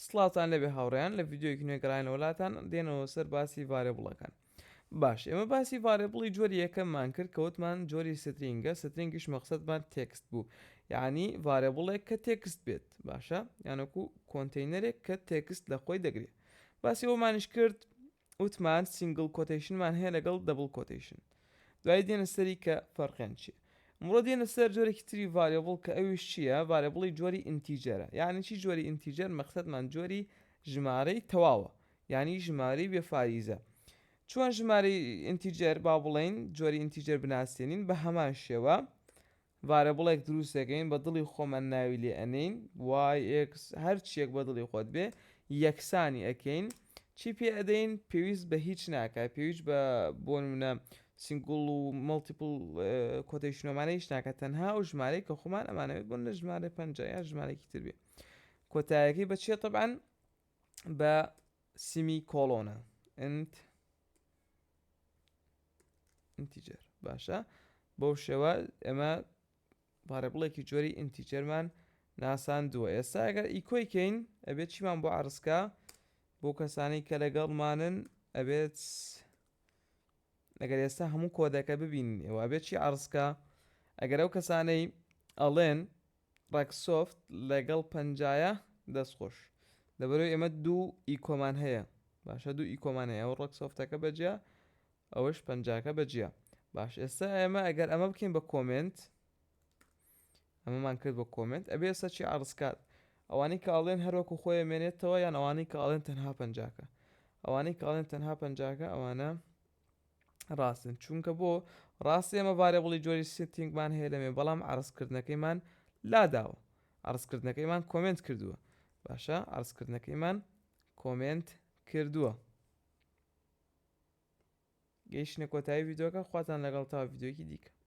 سڵاتان لەبێ هاوڕێیان لە ڤیددیۆیەکی نوێگەڕین وڵاتان دێنەوە سەر باسی ڤارێبڵەکان. باش ئێمە باسی ڤارێبڵی جۆری یەکەممان کرد کەوتمان جۆری سترینگە سترینگیش مەقسەدمان تێکست بوو یعنی ڤارێبڵێک کە تێکست بێت باشە یانەکو کۆنتینەرێک کە تێکست لە خۆی دەگرێت باسی ئەومانش کرد وتمان سینگل کۆتیشنمان هەیە لەگەڵ دەبڵ کۆتیشن دوای دێنە سەری کە فەرقیان چیە ئەمڕۆ دێنە سەر جۆرێکی تری ڤارێبڵ کە ئەویش چییە ڤارێبڵی جۆری ئینتیجەرە یعنی چی جۆری ئینتیجەر مەقسەدمان جۆری ژمارەی تەواوە یعنی ژمارەی بێفاریزە چۆن ژمارەی ئینتیجەر با بڵێن جۆری ئینتیجەر بناسیێنین بە هەمان شێوە ڤارێبڵێک دروستەکەین بە دڵی خۆمان ناوی لێ ئەنین y هەر چیەک بە دڵی خۆت بێ یەکسانی ئەەکەین چی پێ ئەدەین پێویست بە هیچ ناکات پێویست بە بۆ نمونە سینگڵ و مەڵتیپل کۆتیشنەمانەیش ناکات تەنها و ژمارەی کە خۆمان ئەمانەوێت بۆن لە ژمارە 5 یا ژمارەی تر بێ کۆتایەکەی بەچێت طبعاً بە سیمی کۆلۆنە ئینتیجەر باشە بەو شێوە ئێمە ڤارێبڵێکی جۆری ئینتیجەرمان ناساندووە ئێستا ئەگەر ئیکۆیکەین ئەبێت چیمان بۆ عرسکە بۆ کەسانی کە لەگەڵمانن ئەبێت ئەگەر ئێستا هەموو کۆدەکە ببینین ئێوە ئەبێت چی عرسکە ئەگەر ئەو کەسانەی ئەڵێن ڕێکسۆفت لەگەڵ پەنجایە دەستخۆش دەبەرەوەی ئێمە دوو ئیکۆمان هەیە باشە دوو ئیکۆمان هەیە ئەو ڕێکسۆفتەکە بەجیا ئەوەش پەنجاکە بەجیا باش ئێستا ئێمە ئەگەر ئەمە بکەین بە کۆمنت ئەمەمان کرد بە کۆمنت ئەبێ ئێستا چی عرسکات ئەوانەی کە ئاڵێن هەروەکو خۆی مێنێتەوە یان ئەوانەی کە ئاڵێن تەنها پەنجاکە ئەوانەی کە ئاڵێن تەنها پەنجاکە ئەوانە ڕاستن چونکە بۆ ڕاستی ئێمە ڤارێبڵی جۆری ستینگمان هەیە لەمێ بەڵام عرزکردنەکەیمان لاداوە عرزکردنەکەیمان کۆمنت کردووە باشە عرزکردنەکەیمان کۆمنت کردووە گەیشتنە کۆتایی ڤیددیۆکە خواتان لەگەڵ تا ڤیددیۆکی دیکە